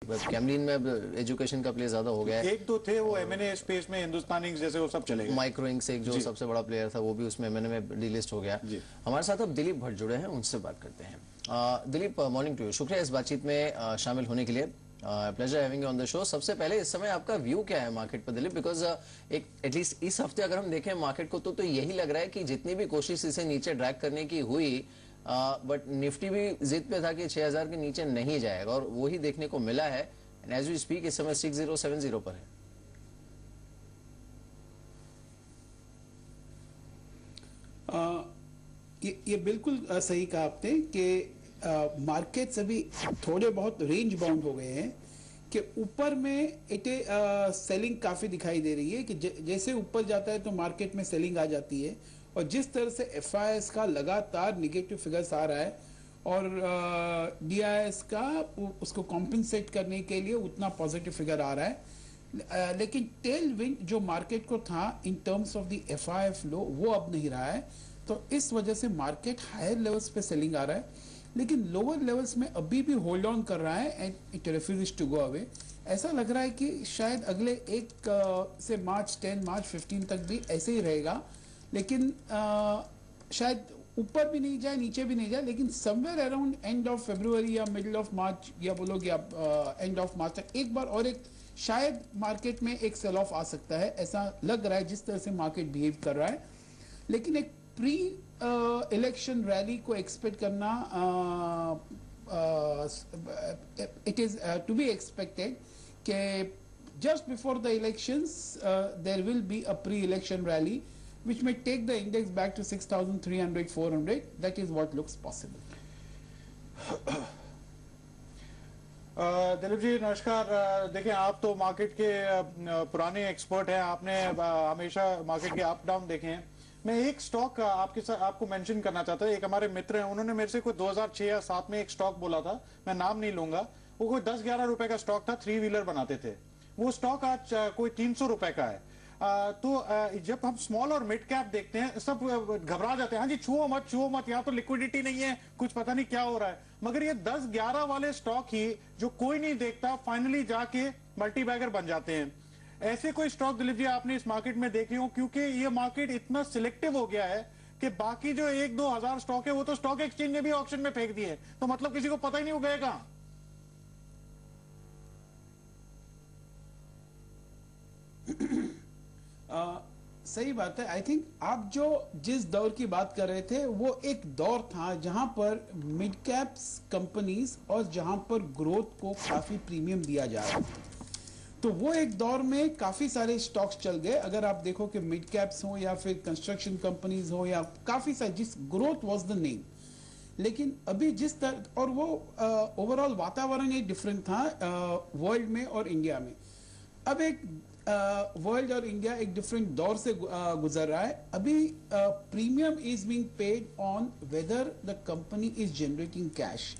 कैमलिन में अब एजुकेशन का प्ले ज्यादा हो गया है। एक दो थे वो एमएनए स्पेस में, हिंदुस्तानी जैसे वो सब चले गए। माइक्रोइंक्स एक जो सबसे बड़ा प्लेयर था वो भी उसमें एमएनए में डिलिस्ट हो गया। हमारे साथ अब दिलीप भट्ट जुड़े हैं, उनसे बात करते हैं। दिलीप, मॉर्निंग टू यू, शुक्रिया इस बातचीत में शामिल होने के लिए। Pleasure having you on the show. सबसे पहले इस समय आपका व्यू क्या है मार्केट पर दिलीप? बिकॉज एक एटलीस्ट इस हफ्ते अगर हम देखें मार्केट को तो यही लग रहा है कि जितनी भी कोशिश इसे नीचे ड्रैग करने की हुई, बट निफ्टी भी जिद पे था कि 6000 के नीचे नहीं जाएगा और वही देखने को मिला है। एंड एज वी स्पीक इस समय 6070 पर है। ये बिल्कुल सही कहा आपने कि मार्केट्स अभी थोड़े बहुत रेंज बाउंड हो गए हैं कि ऊपर में सेलिंग काफी दिखाई दे रही है कि जैसे ऊपर जाता है तो मार्केट में सेलिंग आ जाती है, और जिस तरह से एफआईएस का लगातार निगेटिव फिगर्स आ रहा है और डीआईएस का उसको कॉम्पेंसेट करने के लिए उतना पॉजिटिव फिगर आ रहा है, लेकिन टेल विंड जो मार्केट को था in terms of the FIF लो वो अब नहीं रहा है। तो इस वजह से मार्केट हायर लेवल्स पे सेलिंग आ रहा है, लेकिन लोअर लेवल्स में अभी भी होल्ड ऑन कर रहा है and it refuses to go away. ऐसा लग रहा है कि शायद अगले से मार्च 10, मार्च 15 तक भी ऐसे ही रहेगा, लेकिन शायद ऊपर भी नहीं जाए नीचे भी नहीं जाए, लेकिन somewhere around end of February या मिडिल ऑफ मार्च या बोलोगे आप एंड ऑफ मार्च तक एक बार और एक शायद मार्केट में एक सेल ऑफ आ सकता है, ऐसा लग रहा है जिस तरह से मार्केट बिहेव कर रहा है। लेकिन एक प्री इलेक्शन रैली को एक्सपेक्ट करना it is to be expected कि just before the elections there will be a pre-election rally which may take the index back to 6,300, 400. That is what looks possible. Dilip ji नमस्कार। देखें, आप तो market के पुराने expert हैं, आपने हमेशा मार्केट के अप डाउन देखे हैं। मैं एक स्टॉक आपके साथ आपको मेंशन करना चाहता हूं। एक हमारे मित्र हैं, उन्होंने मेरे से कोई 2006 या 7 में एक स्टॉक बोला था, मैं नाम नहीं लूंगा। वो कोई 10-11 रुपए का स्टॉक था, 3 व्हीलर बनाते थे। वो स्टॉक आज कोई 300 रुपए का है। तो जब हम स्मॉल और मिड कैप देखते हैं सब घबरा जाते हैं, हाँ जी छुओ मत, यहाँ तो लिक्विडिटी नहीं है, कुछ पता नहीं क्या हो रहा है। मगर ये 10-11 वाले स्टॉक ही जो कोई नहीं देखता फाइनली जाके मल्टी बैगर बन जाते हैं। ऐसे कोई स्टॉक दिलीप जी आपने इस मार्केट में देखे हो? क्योंकि ये मार्केट इतना सिलेक्टिव हो गया है कि बाकी जो 1-2 हजार स्टॉक है वो तो स्टॉक एक्सचेंज ने भी ऑक्शन में फेंक दिए, तो मतलब किसी को पता ही नहीं हो गया कहां। सही बात है। आई थिंक आप जो जिस दौर की बात कर रहे थे वो एक दौर था जहां पर मिड कैप्स कंपनीज और जहां पर ग्रोथ को काफी प्रीमियम दिया जा रहा था। तो वो एक दौर में काफी सारे स्टॉक्स चल गए। अगर आप देखो कि मिड कैप्स हो या फिर कंस्ट्रक्शन कंपनीज हो या काफी सारे, जिस ग्रोथ वाज द नेम। लेकिन अभी जिस तरह और वो ओवरऑल वातावरण एक डिफरेंट था वर्ल्ड में और इंडिया में। अब एक वर्ल्ड और इंडिया एक डिफरेंट दौर से गुजर रहा है। अभी premium is being paid on whether the company is generating cash.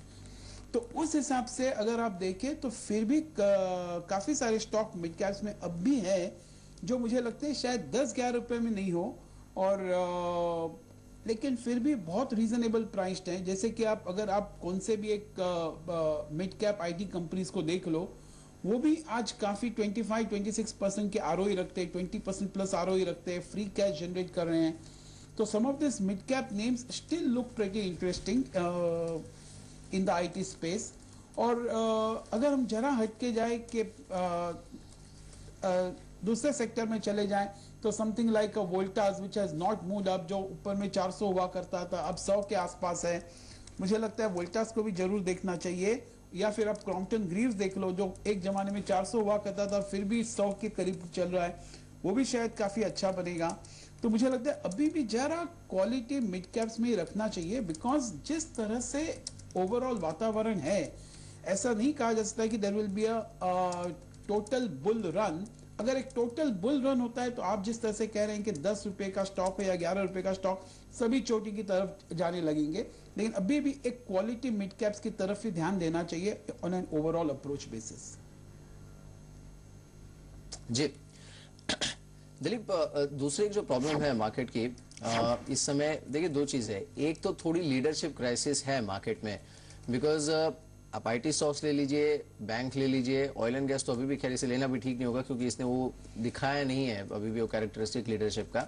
तो उस हिसाब से अगर आप देखें तो फिर भी काफी सारे स्टॉक मिड कैप्स में अब भी है जो मुझे लगता है शायद 10-11 रुपए में नहीं हो, और लेकिन फिर भी बहुत रीजनेबल प्राइस्ड है। जैसे कि आप अगर आप कौन से भी एक मिड कैप आईटी कंपनीज को देख लो, वो भी आज काफी 25-26% के आरओई रखते हैं, 20% प्लस आरओई रखते हैं, फ्री कैश जनरेट कर रहे हैं। तो some of this mid cap names still look pretty interesting in the IT space. और अगर हम जरा हट के जाए कि दूसरे सेक्टर में चले जाएं तो something like a Voltas which has not moved up, जो ऊपर में 400 हुआ करता था अब 100 के आसपास है। मुझे लगता है वोल्टास को भी जरूर देखना चाहिए। या फिर आप क्रॉम्पटन ग्रीव्स देख लो जो एक जमाने में 400 हुआ करता था, फिर भी 100 के करीब चल रहा है, वो भी शायद काफी अच्छा बनेगा। तो मुझे लगता है अभी भी जरा क्वालिटी मिड कैप्स में ही रखना चाहिए, बिकॉज जिस तरह से ओवरऑल वातावरण है ऐसा नहीं कहा जा सकता कि there will be a total bull run. अगर एक टोटल बुल रन होता है तो आप जिस तरह से कह रहे हैं कि 10 रुपए का स्टॉक है या 11 रुपए का स्टॉक सभी चोटी की तरफ जाने लगेंगे, लेकिन अभी भी एक क्वालिटी मिड कैप्स की तरफ ही ध्यान देना चाहिए on an overall approach basis. जी दिलीप, दूसरी जो प्रॉब्लम है मार्केट की इस समय देखिए, दो चीजें। एक तो थोड़ी लीडरशिप क्राइसिस है मार्केट में, बिकॉज आप आईटी स्टॉक्स ले लीजिए, बैंक ले लीजिए, ऑयल एंड गैस तो अभी भी खैर इसे लेना भी ठीक नहीं होगा क्योंकि इसने वो दिखाया नहीं है अभी भी वो कैरेक्टरिस्टिक लीडरशिप का।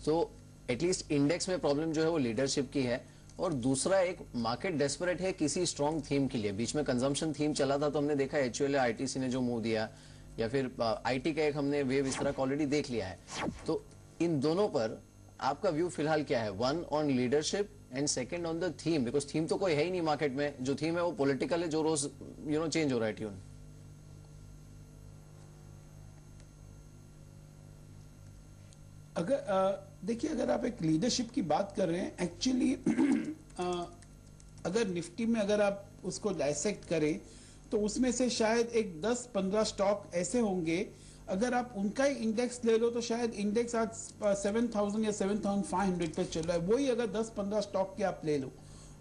तो एटलीस्ट इंडेक्स में प्रॉब्लम जो है वो लीडरशिप की है। और दूसरा, एक मार्केट डेस्परेट है किसी स्ट्रॉन्ग थीम के लिए। बीच में कंजम्पशन थीम चला था तो हमने देखा एचयूएल आईटीसी ने जो मूव दिया, या फिर आईटी का एक हमने वेव इस तरह का ऑलरेडी देख लिया है। तो इन दोनों पर आपका व्यू फिलहाल क्या है? One on leadership and second on the theme, because theme तो कोई है ही नहीं मार्केट में। जो थीम है वो पॉलिटिकल है, जो रोज चेंज हो रहा है ट्यून। अगर देखिए, अगर आप एक लीडरशिप की बात कर रहे हैं, एक्चुअली अगर निफ्टी में अगर आप उसको डायसेक्ट करें तो उसमें से शायद एक 10-15 स्टॉक ऐसे होंगे, अगर आप उनका ही इंडेक्स ले लो तो शायद इंडेक्स आज 7000 या 7500 पे चल रहा है। वही अगर 10-15 स्टॉक के आप ले लो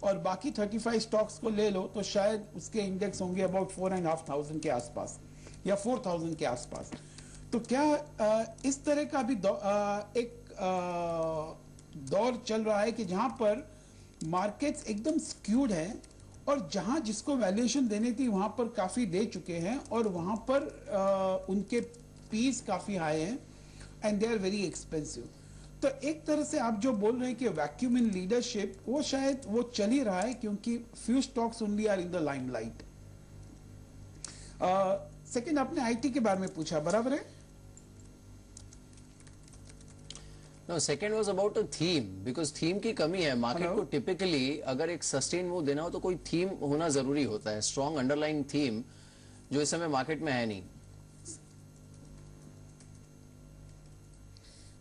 और बाकी 35 स्टॉक्स को ले लो तो शायद उसके इंडेक्स होंगे अबाउट 4500 के आसपास या 4000 के आसपास। तो क्या इस तरह का भी एक दौर चल रहा है कि जहां पर मार्केट्स एकदम स्क्यूड है और जहां जिसको वैल्यूएशन देनी थी वहां पर काफी दे चुके हैं और वहां पर उनके पीस काफी हाई हैं and they are very expensive. तो एक तरह से आप जो बोल रहे हैं कि वैक्यूम इन लीडरशिप, वो शायद वो चल ही रहा है क्योंकि few stocks only are in the limelight. Second, आपने आईटी के बारे में पूछा, बराबर है? No, second was about a theme, because theme की कमी है मार्केट को। टिपिकली अगर एक सस्टेन मूव देना हो तो कोई थीम होना जरूरी होता है, स्ट्रॉन्ग अंडरलाइंग थीम, जो इस समय मार्केट में है नहीं।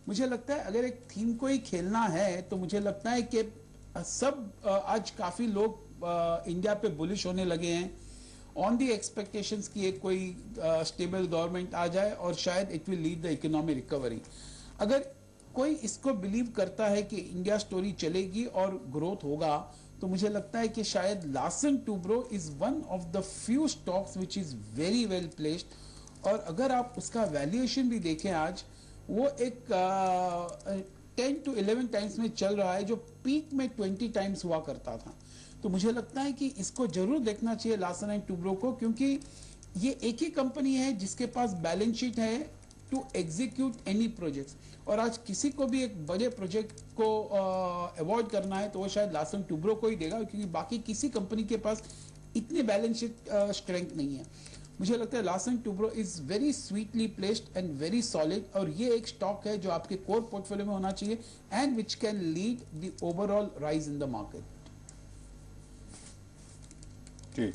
मुझे लगता है अगर एक थीम को ही खेलना है तो मुझे लगता है कि सब आज काफी लोग इंडिया पे बुलिश होने लगे हैं ऑन दी एक्सपेक्टेशंस कि एक कोई स्टेबल गवर्नमेंट आ जाए और शायद it will lead the economy recovery. अगर कोई इसको बिलीव करता है कि इंडिया स्टोरी चलेगी और ग्रोथ होगा तो मुझे लगता है कि शायद Larsen Toubro is one of the few stocks which is very well placed. और अगर आप उसका वैल्यूएशन भी देखें आज, वो एक 10 to 11 टाइम्स में चल रहा है जो पीक में 20 टाइम्स हुआ करता था। तो मुझे लगता है कि इसको जरूर देखना चाहिए लार्सन एंड टूब्रो को, क्योंकि ये एक ही कंपनी है जिसके पास बैलेंस शीट है टू एग्जीक्यूट एनी प्रोजेक्ट्स। और आज किसी को भी एक बड़े प्रोजेक्ट को अवॉइड करना है तो वो शायद लार्सन टूब्रो को ही देगा, क्योंकि बाकी किसी कंपनी के पास इतनी बैलेंस शीट स्ट्रेंथ नहीं है। मुझे लगता है Larsen Toubro is very sweetly placed and very solid, और ये एक स्टॉक है जो आपके कोर पोर्टफोलियो में होना चाहिए and which can lead the overall rise in the market. जी,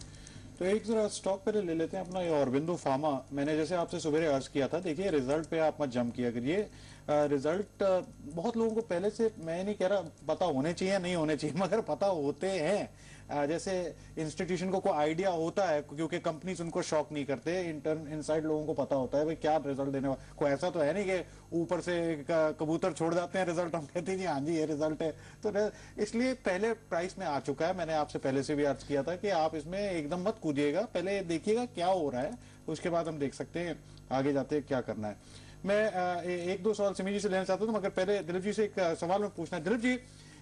तो एक जरा स्टॉक पहले ले लेते हैं अपना, ये ऑरबिंदो फार्मा। मैंने जैसे आपसे सुबह अर्ज किया था, देखिए रिजल्ट पे आप मत जंप किया करिए। रिजल्ट बहुत लोगों को पहले से, मैं नहीं कह रहा पता होने चाहिए या नहीं होने चाहिए, मगर पता होते हैं। जैसे इंस्टीट्यूशन को कोई आइडिया होता है क्योंकि कंपनीज उनको शॉक नहीं करते, इनसाइड लोगों को पता होता है भाई क्या रिजल्ट देने वाला। कोई ऐसा तो है नहीं कि ऊपर से कबूतर छोड़ जाते हैं रिजल्ट, हम कहते हैं जी हाँ जी ये रिजल्ट है। तो इसलिए पहले प्राइस में आ चुका है। मैंने आपसे पहले से भी अर्ज किया था कि आप इसमें एकदम मत कूदिएगा, पहले देखिएगा क्या हो रहा है, उसके बाद हम देख सकते हैं आगे जाते क्या करना है। मैं एक दो सवाल सिमी जी से लेना चाहता हूँ, मगर पहले दिलीप जी से एक सवाल में पूछना है। दिलीप जी,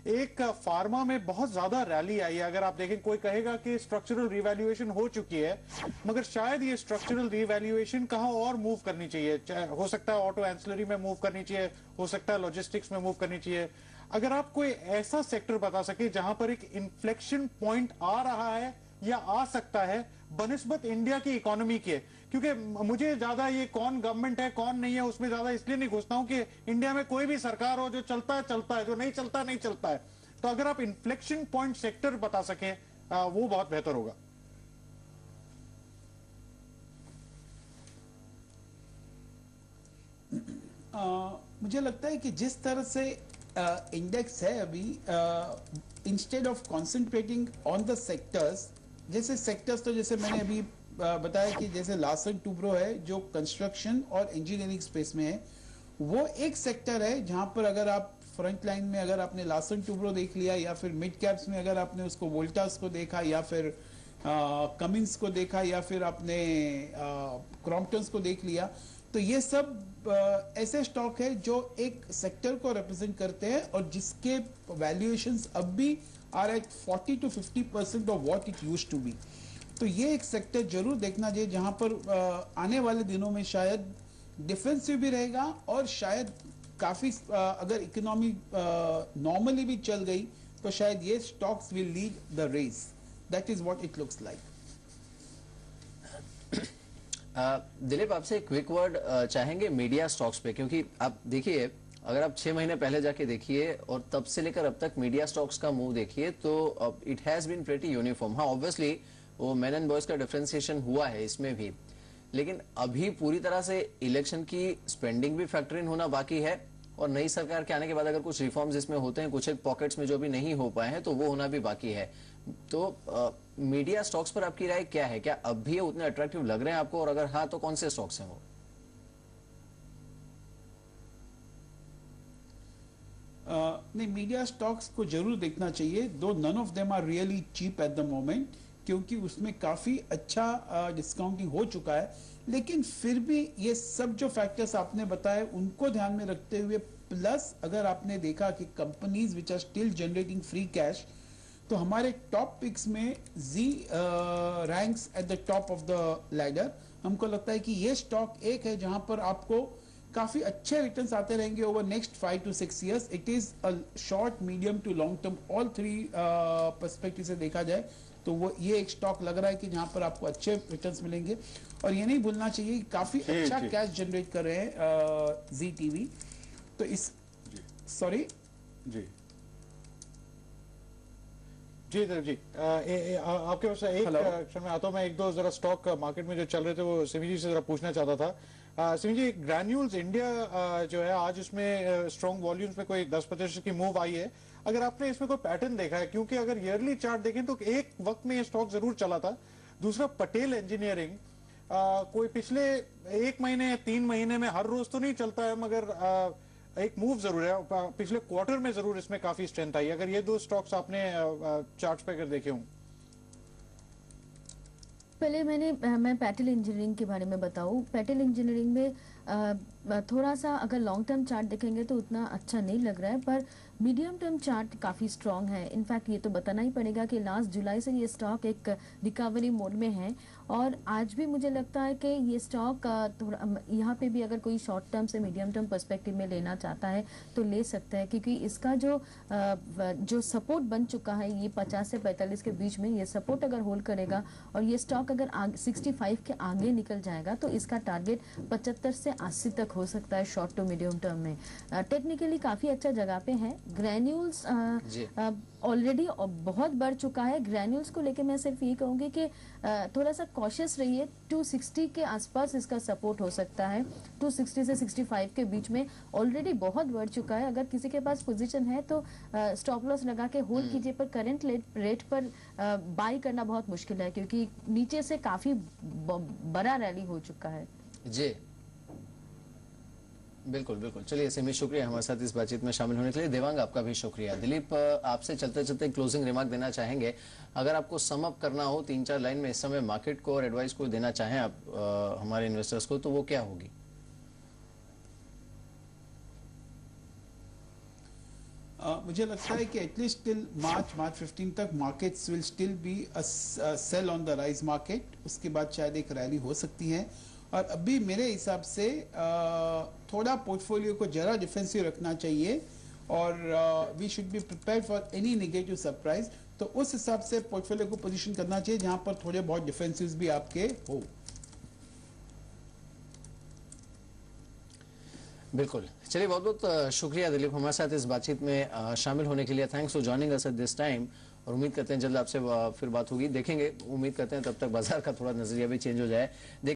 एक फार्मा में बहुत ज्यादा रैली आई है। अगर आप देखें, कोई कहेगा कि स्ट्रक्चरल रिवैल्यूएशन हो चुकी है, मगर शायद ये स्ट्रक्चरल रिवैल्यूएशन कहां और मूव करनी चाहिए। हो सकता है ऑटो एंसिलरी में मूव करनी चाहिए, हो सकता है लॉजिस्टिक्स में मूव करनी चाहिए। अगर आप कोई ऐसा सेक्टर बता सके जहां पर एक इन्फ्लेक्शन पॉइंट आ रहा है या आ सकता है बनिस्बत इंडिया की इकोनॉमी के, क्योंकि मुझे ज्यादा ये कौन गवर्नमेंट है कौन नहीं है उसमें ज्यादा इसलिए नहीं घुसता हूं कि इंडिया में कोई भी सरकार हो, जो चलता है चलता है, जो नहीं चलता नहीं चलता है। तो अगर आप इन्फ्लेक्शन पॉइंट सेक्टर बता सकें वो बहुत बेहतर होगा। मुझे लगता है कि जिस तरह से इंडेक्स है अभी, instead of concentrating on the sectors, जैसे सेक्टर्स तो जैसे मैंने अभी बताया कि जैसे लार्सन टूब्रो है जो कंस्ट्रक्शन और इंजीनियरिंग स्पेस में है, वो एक सेक्टर है जहां पर अगर आप फ्रंट लाइन में अगर आपने लार्सन टूब्रो देख लिया, या फिर मिड कैप्स में अगर आपने उसको वोल्टास को देखा, या फिर कमिंस को देखा, या फिर आपने क्रॉम्पटन्स को देख लिया, तो ये सब ऐसे स्टॉक है जो एक सेक्टर को रिप्रेजेंट करते हैं और जिसके वैल्यूएशंस अब भी are at 40 to 50% of what it used to be. तो ये एक सेक्टर जरूर देखना चाहिए जहां पर आने वाले दिनों में शायद डिफेंसिव भी रहेगा और शायद काफी अगर इकोनॉमी नॉर्मली भी चल गई तो शायद ये stocks will lead the race. That is what it looks like. Dilip, आपसे क्विक वर्ड चाहेंगे मीडिया स्टॉक्स पे, क्योंकि आप देखिए अगर आप 6 महीने पहले जाके देखिए और तब से लेकर अब तक मीडिया स्टॉक्स का मूव देखिए तो it has been pretty uniform. हाँ, ऑब्वियसली वो मेन एंड बॉयज का डिफरेंशिएशन हुआ है इसमें भी, लेकिन अभी पूरी तरह से इलेक्शन की स्पेंडिंग भी फैक्टर इन होना बाकी है और नई सरकार के आने के बाद अगर कुछ रिफॉर्म्स इसमें होते हैं, कुछ एक पॉकेट्स में जो भी नहीं हो पाए हैं तो वो होना भी बाकी है. तो मीडिया स्टॉक्स पर आपकी राय क्या है? क्या अब भी ये उतने अट्रैक्टिव लग रहे हैं आपको, और अगर हाँ तो कौन से स्टॉक्स हैं वो? नहीं, मीडिया स्टॉक्स को जरूर देखना चाहिए, दो none of them are really cheap at the moment, क्योंकि उसमें काफी अच्छा डिस्काउंटिंग हो चुका है. लेकिन फिर भी ये सब जो फैक्टर्स आपने बताए उनको ध्यान में रखते हुए, प्लस अगर आपने देखा कि companies which are still generating free cash, तो हमारे टॉप पिक्स में जी ranks at the top of the ladder. हमको लगता है कि ये स्टॉक एक है जहां पर आपको काफी अच्छे रिटर्न्स आते रहेंगे over next 5 to 6 years. It is a short, medium to long term, all three perspective से देखा जाए तो वो ये एक स्टॉक लग रहा है कि जहां पर आपको अच्छे रिटर्न्स मिलेंगे. और ये नहीं भूलना चाहिए कि काफी अच्छा कैश जनरेट कर रहे हैं जी टीवी. तो इस सॉरी जी जी जी आपके पास एक क्षण में आता हूं. मैं एक दो जरा स्टॉक मार्केट में जो चल रहे थे वो सिमी जी से जरा पूछना चाहता था. सिमी जी, ग्रैन्यूल्स इंडिया जो है आज इसमें स्ट्रॉन्ग वॉल्यूम्स में कोई 10% की मूव आई है. अगर आपने इसमें कोई पैटर्न देखा है, क्योंकि अगर ईयरली चार्ट देखें तो एक वक्त में ये स्टॉक जरूर चला था. दूसरा, पटेल इंजीनियरिंग कोई पिछले 1 महीने 3 महीने में हर रोज तो नहीं चलता है, मगर एक मूव जरूर है. पिछले क्वार्टर में जरूर इसमें काफी स्ट्रेंथ आई. अगर ये दो स्टॉक्स आपने चार्ट्स पे अगर देखे हों. पहले मैं पैटेल इंजीनियरिंग के बारे में बताऊं. पैटेल इंजीनियरिंग में थोड़ा सा अगर लॉन्ग टर्म चार्ट देखेंगे तो उतना अच्छा नहीं लग रहा है, पर मीडियम टर्म चार्ट काफ़ी स्ट्रांग है. इनफैक्ट ये तो बताना ही पड़ेगा कि लास्ट जुलाई से ये स्टॉक एक रिकवरी मोड में है और आज भी मुझे लगता है कि ये स्टॉक थोड़ा यहाँ पे भी अगर कोई शॉर्ट टर्म से मीडियम टर्म पर्सपेक्टिव में लेना चाहता है तो ले सकता है, क्योंकि इसका जो सपोर्ट बन चुका है ये 50 से 45 के बीच में, ये सपोर्ट अगर होल्ड करेगा और ये स्टॉक अगर 65 के आगे निकल जाएगा तो इसका टारगेट 75 से 80 तक हो सकता है शॉर्ट टू मीडियम टर्म में. टेक्निकली काफ़ी अच्छा जगह पे है. ग्रैन्यूल्स ऑलरेडी बहुत बढ़ चुका है. ग्रैन्यूल्स को लेके मैं सिर्फ ये कहूंगी कि थोड़ा सा कॉशियस रहिए. 260 के आसपास इसका सपोर्ट हो सकता है. 260 से 65 के बीच में ऑलरेडी बहुत बढ़ चुका है. अगर किसी के पास पोजीशन है तो स्टॉप लॉस लगा के होल्ड कीजिए, पर करंट रेट पर बाई करना बहुत मुश्किल है क्योंकि नीचे से काफी बड़ा रैली हो चुका है. जी बिल्कुल बिल्कुल. चलिए सिमी, शुक्रिया हमारे साथ इस बातचीत में शामिल होने के लिए. देवांग, आपका भी शुक्रिया. दिलीप, आपसे चलते चलते क्लोजिंग रिमार्क देना चाहेंगे. अगर आपको सम अप करना हो 3-4 लाइन में इस समय मार्केट को और एडवाइस को देना चाहें आप हमारे इन्वेस्टर्स को, तो वो क्या होगी? मुझे लगता है कि एटलीस्ट टिल मार्च 15 तक markets will still be a sell on the rise market. उसके बाद शायद एक रैली हो सकती है. और अभी मेरे हिसाब से थोड़ा पोर्टफोलियो को जरा डिफेंसिव रखना चाहिए और we should be prepared for any negative surprise. तो उस हिसाब से पोर्टफोलियो को पोजीशन करना चाहिए जहां पर थोड़े बहुत डिफेंसिव्स भी आपके हो. बिल्कुल. चलिए, बहुत बहुत शुक्रिया दिलीप हमारे साथ इस बातचीत में शामिल होने के लिए. Thanks for joining us at this time. और उम्मीद करते हैं जल्द आपसे फिर बात होगी. देखेंगे, उम्मीद करते हैं तब तक बाजार का थोड़ा नजरिया भी चेंज हो जाए.